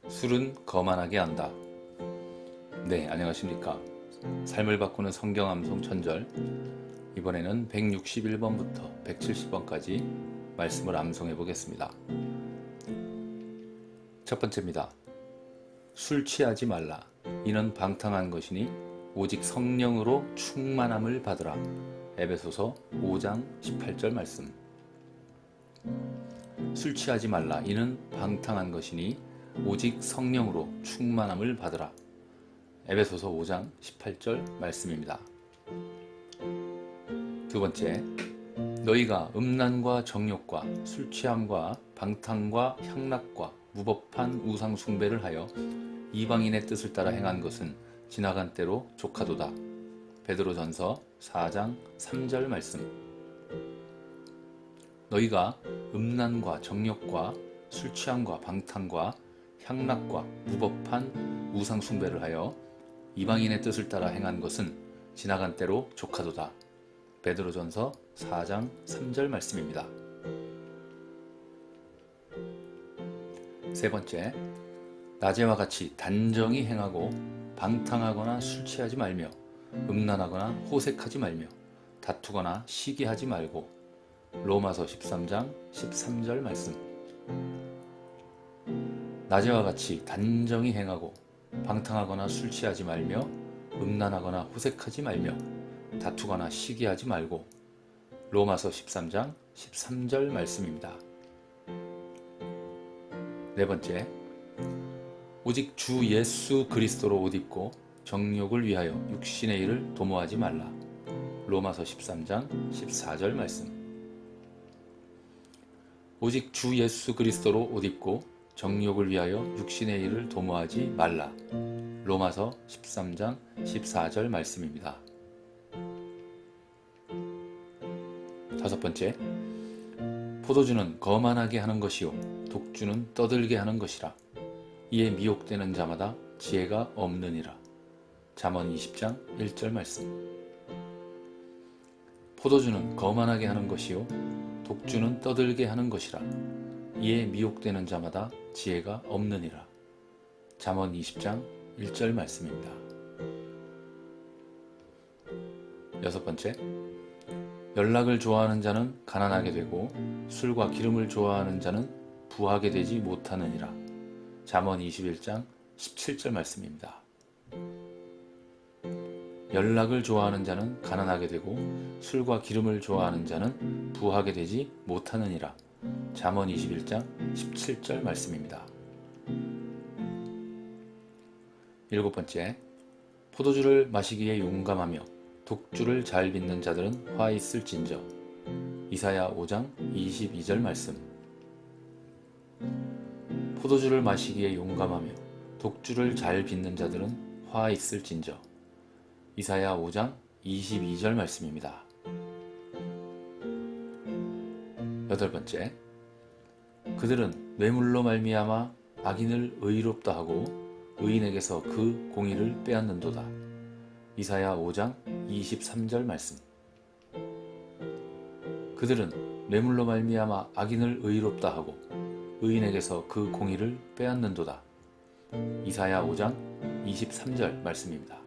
술은 거만하게 한다. 네, 안녕하십니까. 삶을 바꾸는 성경 암송 천절, 이번에는 161번부터 170번까지 말씀을 암송해 보겠습니다. 첫 번째입니다. 술 취하지 말라. 이는 방탕한 것이니 오직 성령으로 충만함을 받으라. 에베소서 5장 18절 말씀. 술 취하지 말라. 이는 방탕한 것이니 오직 성령으로 충만함을 받으라. 에베소서 5장 18절 말씀입니다. 두 번째, 너희가 음란과 정욕과 술 취함과 방탕과 향락과 무법한 우상 숭배를 하여 이방인의 뜻을 따라 행한 것은 지나간 때로 족하도다. 베드로전서 4장 3절 말씀. 너희가 음란과 정욕과 술 취함과 방탕과 향락과 무법한 우상 숭배를 하여 이방인의 뜻을 따라 행한 것은 지나간 때로 족하도다. 베드로전서 4장 3절 말씀입니다. 세 번째, 낮에와 같이 단정히 행하고 방탕하거나 술 취하지 말며 음란하거나 호색하지 말며 다투거나 시기하지 말고. 로마서 13장 13절 말씀. 낮에와 같이 단정히 행하고 방탕하거나 술 취하지 말며 음란하거나 호색하지 말며 다투거나 시기하지 말고. 로마서 13장 13절 말씀입니다. 네 번째, 오직 주 예수 그리스도로 옷 입고 정욕을 위하여 육신의 일을 도모하지 말라. 로마서 13장 14절 말씀. 오직 주 예수 그리스도로 옷 입고 정욕을 위하여 육신의 일을 도모하지 말라. 로마서 13장 14절 말씀입니다. 다섯 번째, 포도주는 거만하게 하는 것이요 독주는 떠들게 하는 것이라. 이에 미혹되는 자마다 지혜가 없느니라. 잠언 20장 1절 말씀. 포도주는 거만하게 하는 것이요 독주는 떠들게 하는 것이라. 이에 미혹되는 자마다 지혜가 없느니라. 잠언 20장 1절 말씀입니다. 여섯 번째, 연락을 좋아하는 자는 가난하게 되고 술과 기름을 좋아하는 자는 부하게 되지 못하느니라. 잠언 21장 17절 말씀입니다. 연락을 좋아하는 자는 가난하게 되고 술과 기름을 좋아하는 자는 부하게 되지 못하느니라. 잠언 21장 17절 말씀입니다. 일곱 번째, 포도주를 마시기에 용감하며 독주를 잘 빚는 자들은 화 있을진저. 이사야 5장 22절 말씀. 포도주를 마시기에 용감하며 독주를 잘 빚는 자들은 화 있을진저. 이사야 5장 22절 말씀입니다. 여덟 번째, 그들은 뇌물로 말미암아 악인을 의롭다 하고 의인에게서 그 공의를 빼앗는도다. 이사야 5장 23절 말씀. 그들은 뇌물로 말미암아 악인을 의롭다 하고 의인에게서 그 공의를 빼앗는도다. 이사야 5장 23절 말씀입니다.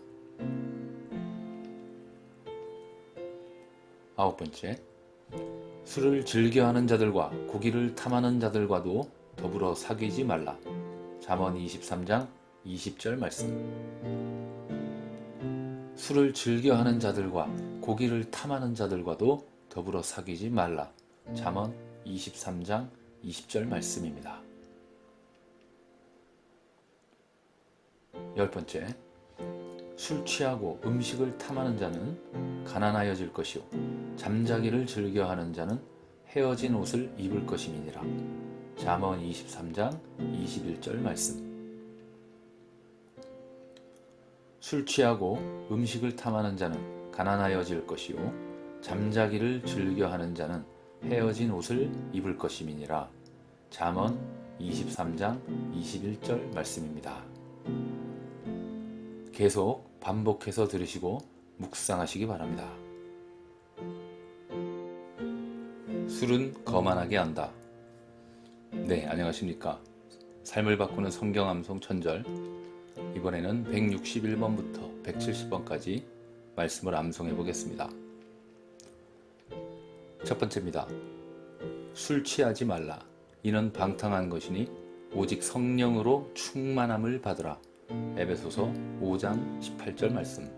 아홉 번째, 술을 즐겨하는 자들과 고기를 탐하는 자들과도 더불어 사귀지 말라. 잠언 23장 20절 말씀. 술을 즐겨하는 자들과 고기를 탐하는 자들과도 더불어 사귀지 말라. 잠언 23장 20절 말씀입니다. 열 번째, 술 취하고 음식을 탐하는 자는 가난하여질 것이요 잠자기를 즐겨하는 자는 헤어진 옷을 입을 것임이니라. 잠언 23장 21절 말씀. 술 취하고 음식을 탐하는 자는 가난하여질 것이요 잠자기를 즐겨하는 자는 헤어진 옷을 입을 것임이니라. 잠언 23장 21절 말씀입니다. 계속 반복해서 들으시고 묵상하시기 바랍니다. 술은 거만하게 한다. 네, 안녕하십니까. 삶을 바꾸는 성경 암송 천절, 이번에는 161번부터 170번까지 말씀을 암송해 보겠습니다. 첫 번째입니다. 술 취하지 말라. 이는 방탕한 것이니 오직 성령으로 충만함을 받으라. 에베소서 5장 18절 말씀.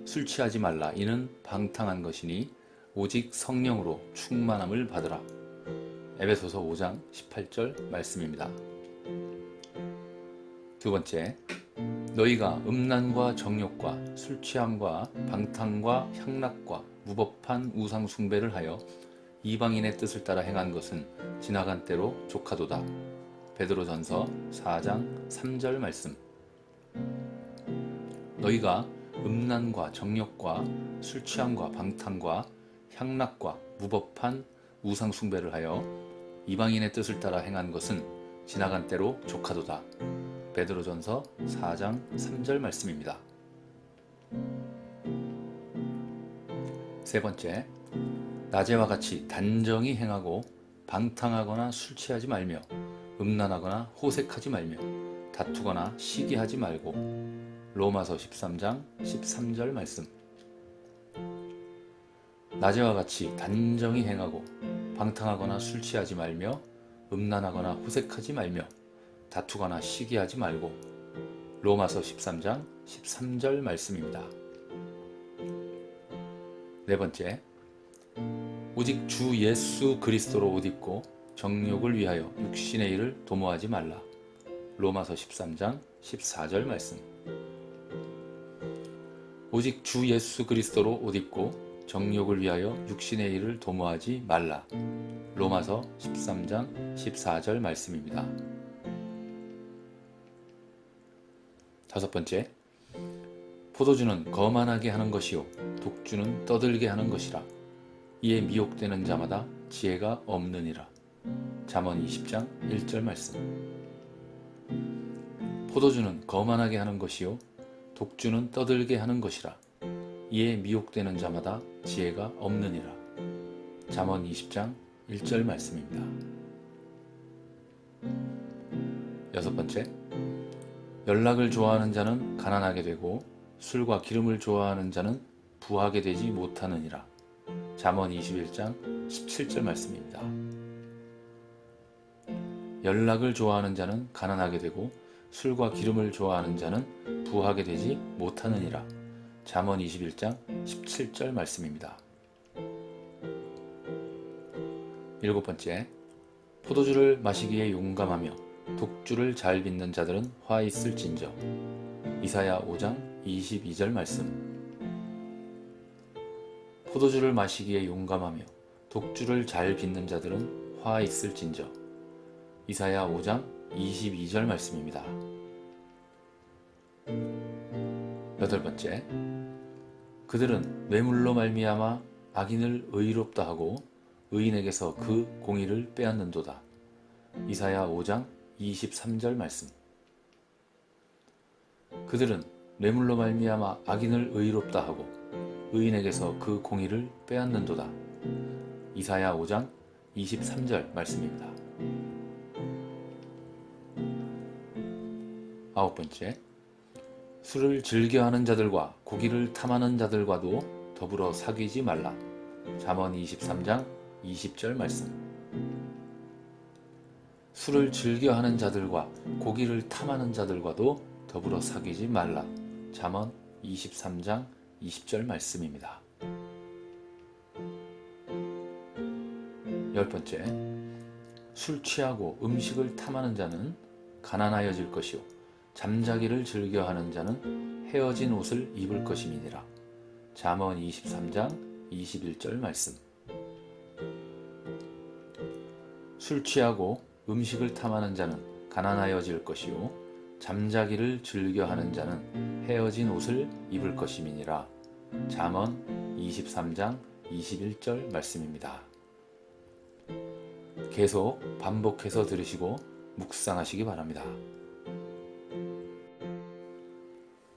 술 취하지 말라. 이는 방탕한 것이니 오직 성령으로 충만함을 받으라. 에베소서 5장 18절 말씀입니다. 두 번째, 너희가 음란과 정욕과 술 취함과 방탕과 향락과 무법한 우상 숭배를 하여 이방인의 뜻을 따라 행한 것은 지나간 때로 족하도다. 베드로전서 4장 3절 말씀. 너희가 음란과 정욕과 술 취함과 방탕과 향락과 무법한 우상 숭배를 하여 이방인의 뜻을 따라 행한 것은 지나간 때로 족하도다. 베드로전서 4장 3절 말씀입니다. 세 번째, 낮에와 같이 단정히 행하고 방탕하거나 술 취하지 말며 음란하거나 호색하지 말며 다투거나 시기하지 말고. 로마서 13장 13절 말씀. 낮에와 같이 단정히 행하고 방탕하거나 술 취하지 말며 음란하거나 호색하지 말며 다투거나 시기하지 말고. 로마서 13장 13절 말씀입니다. 네 번째, 오직 주 예수 그리스도로 옷 입고 정욕을 위하여 육신의 일을 도모하지 말라. 로마서 13장 14절 말씀. 오직 주 예수 그리스도로 옷 입고 정욕을 위하여 육신의 일을 도모하지 말라. 로마서 13장 14절 말씀입니다. 다섯 번째, 포도주는 거만하게 하는 것이요 독주는 떠들게 하는 것이라. 이에 미혹되는 자마다 지혜가 없느니라. 잠언 20장 1절 말씀. 포도주는 거만하게 하는 것이요 독주는 떠들게 하는 것이라. 이에 미혹되는 자마다 지혜가 없느니라. 잠언 20장 1절 말씀입니다. 여섯 번째, 연락을 좋아하는 자는 가난하게 되고 술과 기름을 좋아하는 자는 부하게 되지 못하느니라. 잠언 21장 17절 말씀입니다. 연락을 좋아하는 자는 가난하게 되고 술과 기름을 좋아하는 자는 부하게 되지 못하느니라. 잠언 21장 17절 말씀입니다. 일곱 번째, 포도주를 마시기에 용감하며 독주를 잘 빚는 자들은 화 있을진저. 이사야 5장 22절 말씀. 포도주를 마시기에 용감하며 독주를 잘 빚는 자들은 화 있을진저. 이사야 5장 22절 말씀입니다. 여덟 번째, 그들은 뇌물로 말미암아 악인을 의롭다 하고 의인에게서 그 공의를 빼앗는도다. 이사야 5장 23절 말씀. 그들은 뇌물로 말미암아 악인을 의롭다 하고 의인에게서 그 공의를 빼앗는도다. 이사야 5장 23절 말씀입니다. 아홉 번째, 술을 즐겨하는 자들과 고기를 탐하는 자들과도 더불어 사귀지 말라. 잠언 23장 20절 말씀. 술을 즐겨하는 자들과 고기를 탐하는 자들과도 더불어 사귀지 말라. 잠언 23장 20절 말씀입니다. 열 번째, 술 취하고 음식을 탐하는 자는 가난하여질 것이요 잠자기를 즐겨하는 자는 헤어진 옷을 입을 것임이니라. 잠언 23장 21절 말씀. 술 취하고 음식을 탐하는 자는 가난하여질 것이요 잠자기를 즐겨하는 자는 헤어진 옷을 입을 것임이니라. 잠언 23장 21절 말씀입니다. 계속 반복해서 들으시고 묵상하시기 바랍니다.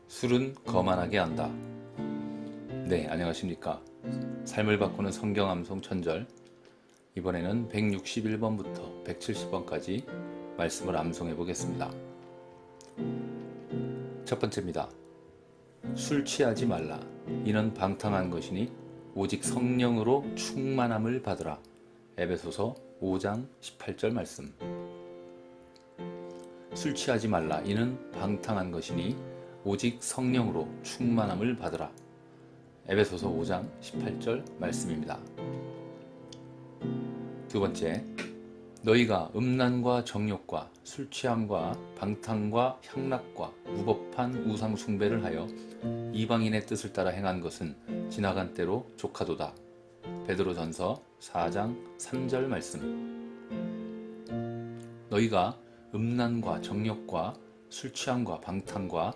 술은 거만하게 한다. 네, 안녕하십니까. 삶을 바꾸는 성경 암송 천절, 이번에는 161번부터 170번까지 말씀을 암송해 보겠습니다. 첫 번째입니다. 술 취하지 말라. 이는 방탕한 것이니 오직 성령으로 충만함을 받으라. 에베소서 5장 18절 말씀. 술 취하지 말라. 이는 방탕한 것이니 오직 성령으로 충만함을 받으라. 에베소서 5장 18절 말씀입니다. 두 번째, 너희가 음란과 정욕과 술 취함과 방탕과 향락과 무법한 우상 숭배를 하여 이방인의 뜻을 따라 행한 것은 지나간 때로 조카도다. 베드로전서 4장 3절 말씀. 너희가 음란과 정욕과 술 취함과 방탕과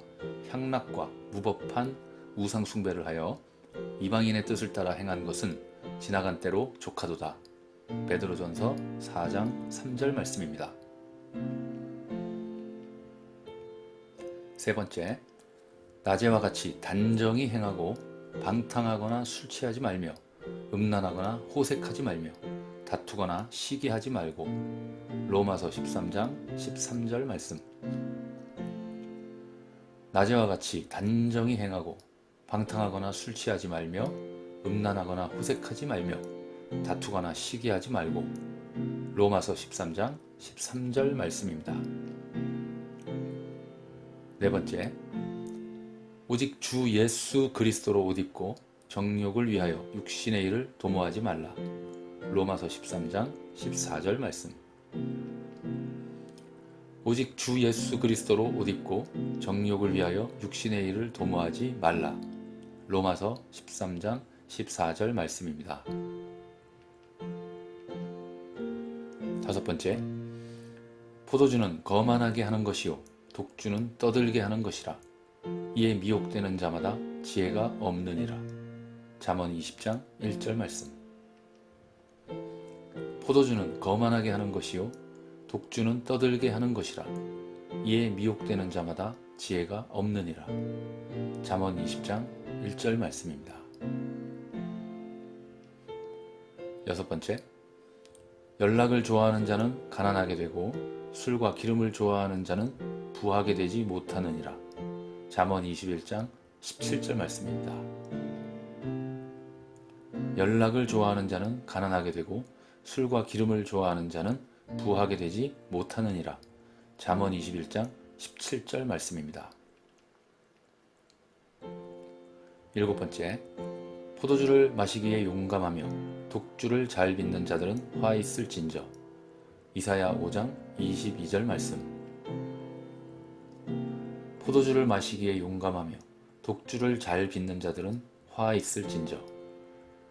향락과 무법한 우상 숭배를 하여 이방인의 뜻을 따라 행한 것은 지나간 때로 조카도다. 베드로전서 4장 3절 말씀입니다. 세 번째, 낮에와 같이 단정히 행하고 방탕하거나 술 취하지 말며 음란하거나 호색하지 말며 다투거나 시기하지 말고. 로마서 13장 13절 말씀. 낮에와 같이 단정히 행하고 방탕하거나 술 취하지 말며 음란하거나 호색하지 말며 다투거나 시기하지 말고. 로마서 13장 13절 말씀입니다. 네 번째, 오직 주 예수 그리스도로 옷 입고 정욕을 위하여 육신의 일을 도모하지 말라. 로마서 13장 14절 말씀. 오직 주 예수 그리스도로 옷 입고 정욕을 위하여 육신의 일을 도모하지 말라. 로마서 13장 14절 말씀입니다. 다섯 번째, 포도주는 거만하게 하는 것이요 독주는 떠들게 하는 것이라. 이에 미혹되는 자마다 지혜가 없느니라. 잠언 20장 1절 말씀. 포도주는 거만하게 하는 것이요 독주는 떠들게 하는 것이라. 이에 미혹되는 자마다 지혜가 없느니라. 잠언 20장 1절 말씀입니다. 여섯 번째, 연락을 좋아하는 자는 가난하게 되고 술과 기름을 좋아하는 자는 부하게 되지 못하느니라. 잠언 21장 17절 말씀입니다. 연락을 좋아하는 자는 가난하게 되고 술과 기름을 좋아하는 자는 부하게 되지 못하느니라. 잠언 21장 17절 말씀입니다. 일곱 번째, 포도주를 마시기에 용감하며 독주를 잘 빚는 자들은 화 있을진저. 이사야 5장 22절 말씀. 포도주를 마시기에 용감하며 독주를 잘 빚는 자들은 화 있을진저.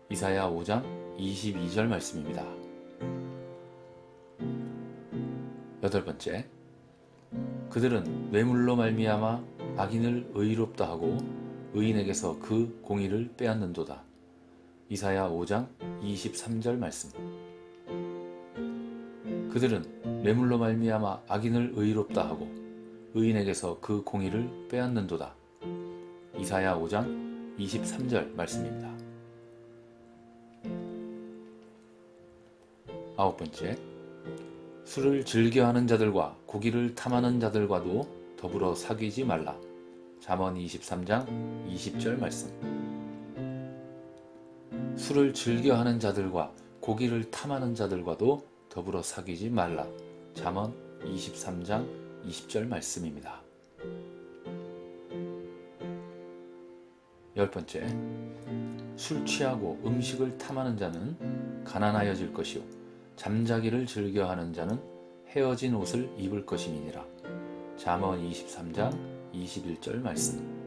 이사야 5장 22절 말씀입니다. 여덟 번째, 그들은 뇌물로 말미암아 악인을 의롭다 하고 의인에게서 그 공의를 빼앗는도다. 이사야 5장 23절 말씀. 그들은 뇌물로 말미암아 악인을 의롭다 하고 의인에게서 그 공의를 빼앗는도다. 이사야 5장 23절 말씀입니다. 아홉 번째, 술을 즐겨하는 자들과 고기를 탐하는 자들과도 더불어 사귀지 말라. 잠언 23장 20절 말씀. 술을 즐겨하는 자들과 고기를 탐하는 자들과도 더불어 사귀지 말라. 잠언 23장 20절 말씀입니다. 열 번째, 술 취하고 음식을 탐하는 자는 가난하여질 것이요 잠자기를 즐겨하는 자는 헤어진 옷을 입을 것임이니라. 잠언 23장 21절 말씀.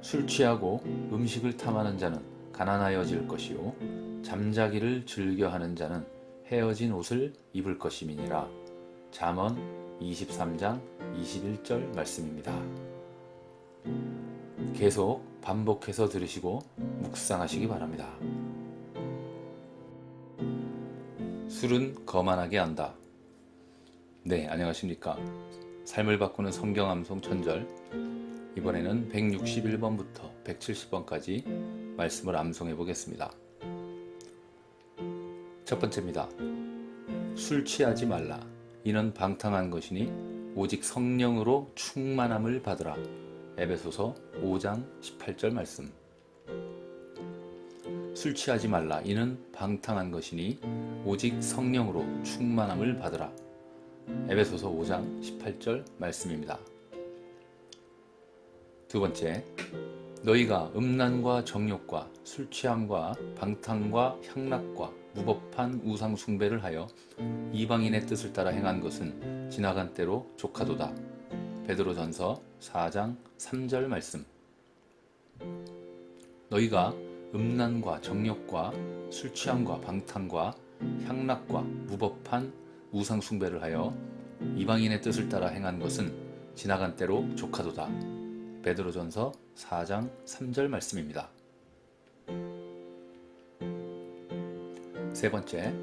술 취하고 음식을 탐하는 자는 가난하여질 것이요 잠자기를 즐겨하는 자는 헤어진 옷을 입을 것임이니라. 잠언 23장 21절 말씀입니다. 계속 반복해서 들으시고 묵상하시기 바랍니다. 술은 거만하게 한다. 네, 안녕하십니까. 삶을 바꾸는 성경 암송 천절, 이번에는 161번부터 170번까지 말씀을 암송해 보겠습니다. 첫 번째입니다. 술 취하지 말라. 이는 방탕한 것이니 오직 성령으로 충만함을 받으라. 에베소서 5장 18절 말씀. 술 취하지 말라. 이는 방탕한 것이니 오직 성령으로 충만함을 받으라. 에베소서 5장 18절 말씀입니다. 두 번째, 너희가 음란과 정욕과 술 취함과 방탕과 향락과 무법한 우상 숭배를 하여 이방인의 뜻을 따라 행한 것은 지나간 때로 조카도다. 베드로전서 4장 3절 말씀. 너희가 음란과 정욕과 술 취함과 방탕과 향락과 무법한 우상 숭배를 하여 이방인의 뜻을 따라 행한 것은 지나간 때로 조카도다. 베드로전서 4장 3절 말씀입니다. 세 번째,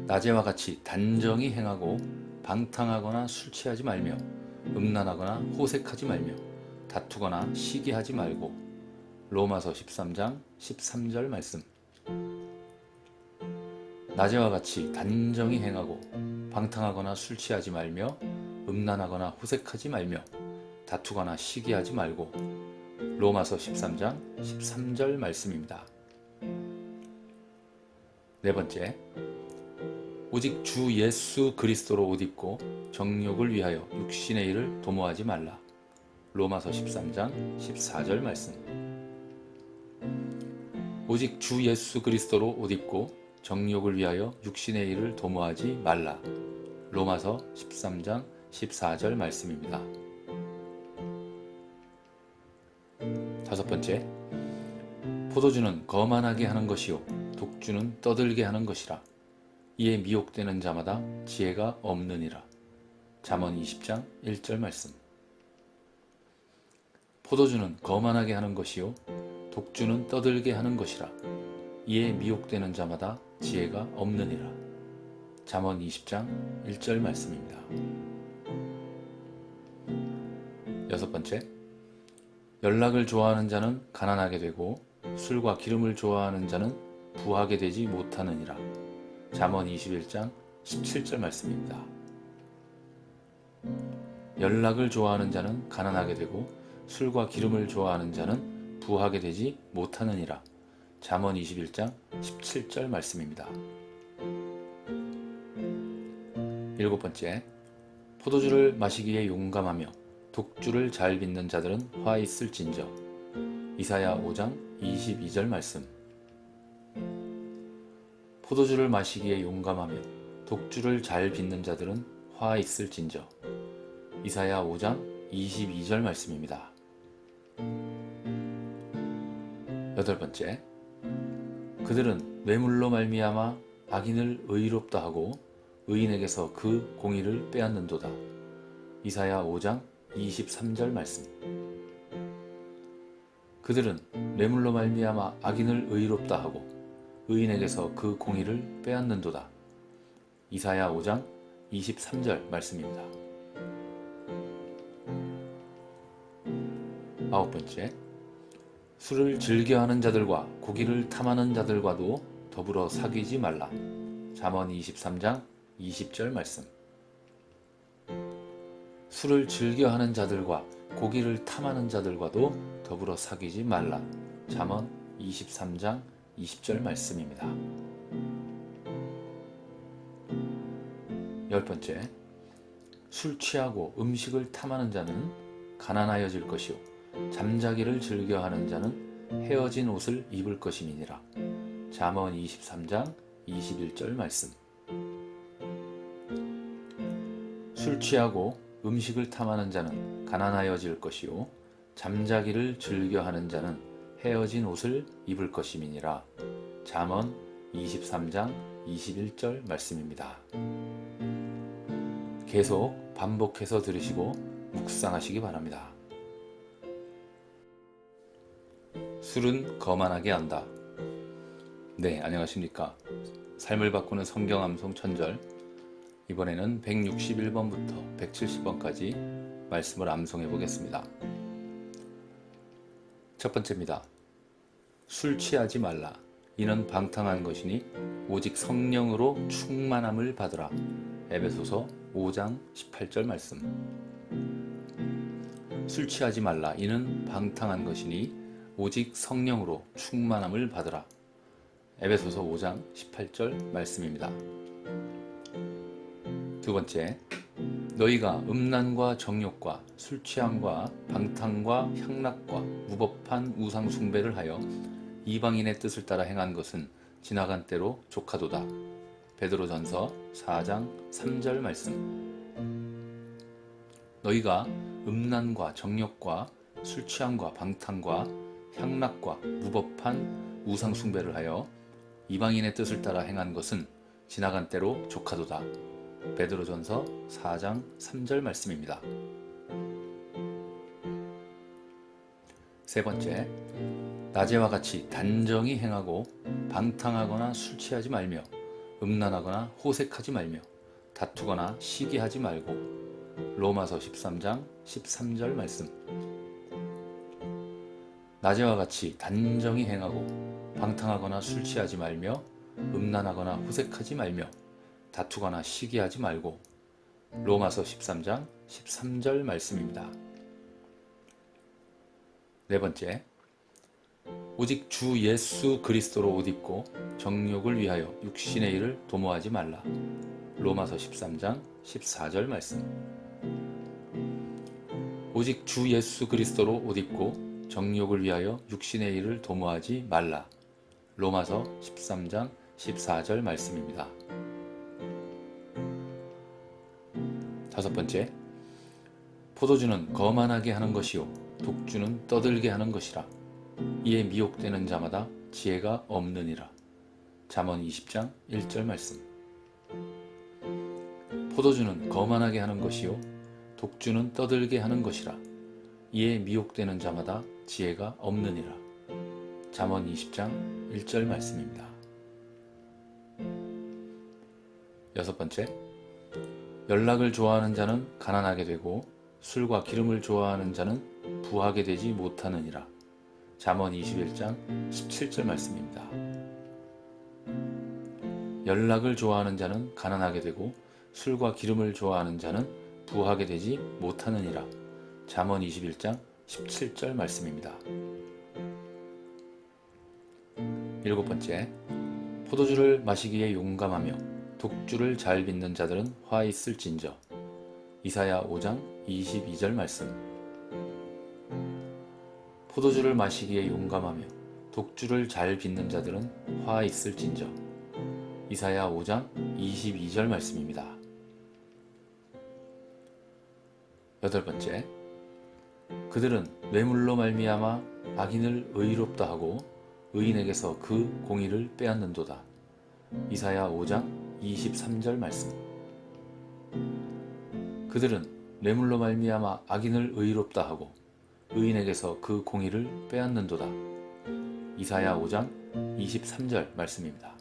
낮에와 같이 단정히 행하고 방탕하거나 술 취하지 말며 음란하거나 호색하지 말며 다투거나 시기하지 말고. 로마서 13장 13절 말씀. 낮에와 같이 단정히 행하고 방탕하거나 술 취하지 말며 음란하거나 호색하지 말며 다투거나 시기하지 말고. 로마서 13장 13절 말씀입니다. 네 번째, 오직 주 예수 그리스도로 옷 입고 정욕을 위하여 육신의 일을 도모하지 말라. 로마서 13장 14절 말씀. 오직 주 예수 그리스도로 옷 입고 정욕을 위하여 육신의 일을 도모하지 말라. 로마서 13장 14절 말씀입니다. 다섯 번째, 포도주는 거만하게 하는 것이요 독주는 떠들게 하는 것이라. 이에 미혹되는 자마다 지혜가 없느니라. 잠언 20장 1절 말씀. 포도주는 거만하게 하는 것이요 독주는 떠들게 하는 것이라. 이에 미혹되는 자마다 지혜가 없느니라. 잠언 20장 1절 말씀입니다. 여섯 번째, 연락을 좋아하는 자는 가난하게 되고 술과 기름을 좋아하는 자는 부하게 되지 못하느니라. 잠언 21장 17절 말씀입니다. 연락을 좋아하는 자는 가난하게 되고 술과 기름을 좋아하는 자는 부하게 되지 못하느니라. 잠언 21장 17절 말씀입니다. 일곱 번째, 포도주를 마시기에 용감하며 독주를 잘 빚는 자들은 화 있을진저. 이사야 5장 22절 말씀. 포도주를 마시기에 용감하며 독주를 잘 빚는 자들은 화 있을진저. 이사야 5장 22절 말씀입니다. 여덟 번째, 그들은 뇌물로 말미암아 악인을 의롭다 하고 의인에게서 그 공의를 빼앗는도다. 이사야 5장 23절 말씀. 그들은 뇌물로 말미암아 악인을 의롭다 하고 의인에게서 그 공의를 빼앗는도다. 이사야 5장 23절 말씀입니다. 아홉 번째, 술을 즐겨하는 자들과 고기를 탐하는 자들과도 더불어 사귀지 말라. 잠언 23장 20절 말씀. 술을 즐겨하는 자들과 고기를 탐하는 자들과도 더불어 사귀지 말라. 잠언 23장 20절 말씀입니다. 열 번째, 술 취하고 음식을 탐하는 자는 가난하여질 것이요 잠자기를 즐겨하는 자는 헤어진 옷을 입을 것임이니라. 잠언 23장 21절 말씀. 술 취하고 음식을 탐하는 자는 가난하여질 것이요 잠자기를 즐겨하는 자는 헤어진 옷을 입을 것임이니라. 잠언 23장 21절 말씀입니다. 계속 반복해서 들으시고 묵상하시기 바랍니다. 술은 거만하게 한다. 네, 안녕하십니까. 삶을 바꾸는 성경 암송 천절, 이번에는 161번부터 170번까지 말씀을 암송해 보겠습니다. 첫 번째입니다. 술 취하지 말라. 이는 방탕한 것이니 오직 성령으로 충만함을 받으라. 에베소서 5장 18절 말씀. 술 취하지 말라. 이는 방탕한 것이니 오직 성령으로 충만함을 받으라. 에베소서 5장 18절 말씀입니다. 두 번째, 너희가 음란과 정욕과 술 취함과 방탕과 향락과 무법한 우상 숭배를 하여 이방인의 뜻을 따라 행한 것은 지나간 때로 조카도다. 베드로전서 4장 3절 말씀. 너희가 음란과 정욕과 술 취함과 방탕과 향락과 무법한 우상 숭배를 하여 이방인의 뜻을 따라 행한 것은 지나간 때로 조카도다. 베드로전서 4장 3절 말씀입니다. 세 번째, 낮에와 같이 단정히 행하고 방탕하거나 술 취하지 말며 음란하거나 호색하지 말며 다투거나 시기하지 말고. 로마서 13장 13절 말씀. 낮에와 같이 단정히 행하고 방탕하거나 술 취하지 말며 음란하거나 호색하지 말며 다투거나 시기하지 말고. 로마서 13장 13절 말씀입니다. 네 번째, 오직 주 예수 그리스도로 옷 입고 정욕을 위하여 육신의 일을 도모하지 말라. 로마서 13장 14절 말씀. 오직 주 예수 그리스도로 옷 입고 정욕을 위하여 육신의 일을 도모하지 말라. 로마서 13장 14절 말씀입니다. 다섯 번째, 포도주는 거만하게 하는 것이요 독주는 떠들게 하는 것이라. 이에 미혹되는 자마다 지혜가 없느니라. 잠언 20장 1절 말씀. 포도주는 거만하게 하는 것이요 독주는 떠들게 하는 것이라. 이에 미혹되는 자마다 지혜가 없느니라. 잠언 20장 1절 말씀입니다. 여섯 번째, 연락을 좋아하는 자는 가난하게 되고 술과 기름을 좋아하는 자는 부하게 되지 못하느니라. 잠언 21장 17절 말씀입니다. 연락을 좋아하는 자는 가난하게 되고 술과 기름을 좋아하는 자는 부하게 되지 못하느니라. 잠언 21장 17절 말씀입니다. 일곱 번째, 포도주를 마시기에 용감하며 독주를 잘 빚는 자들은 화 있을진저. 이사야 5장 22절 말씀. 포도주를 마시기에 용감하며 독주를 잘 빚는 자들은 화 있을진저. 이사야 5장 22절 말씀입니다. 여덟 번째, 그들은 뇌물로 말미암아 악인을 의롭다 하고 의인에게서 그 공의를 빼앗는도다. 이사야 5장 23절 말씀. 그들은 뇌물로 말미암아 악인을 의롭다 하고 의인에게서 그 공의를 빼앗는도다. 이사야 5장 23절 말씀입니다.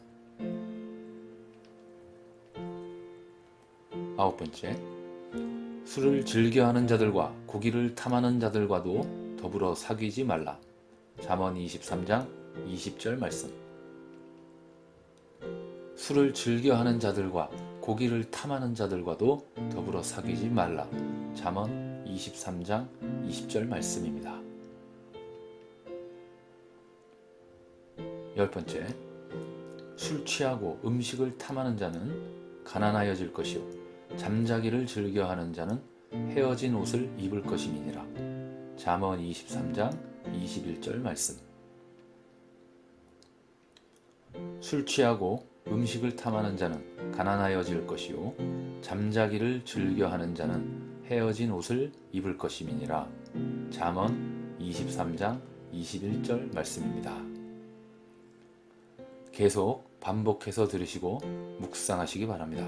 아홉 번째, 술을 즐겨하는 자들과 고기를 탐하는 자들과도 더불어 사귀지 말라. 잠언 23장 20절 말씀. 술을 즐겨하는 자들과 고기를 탐하는 자들과도 더불어 사귀지 말라. 잠언 23장 20절 말씀입니다. 열 번째, 술 취하고 음식을 탐하는 자는 가난하여질 것이요 잠자기를 즐겨하는 자는 헤어진 옷을 입을 것임이니라. 잠언 23장 21절 말씀. 술 취하고 음식을 탐하는 자는 가난하여질 것이요 잠자기를 즐겨하는 자는 헤어진 옷을 입을 것임이니라. 잠언 23장 21절 말씀입니다. 계속 반복해서 들으시고 묵상하시기 바랍니다.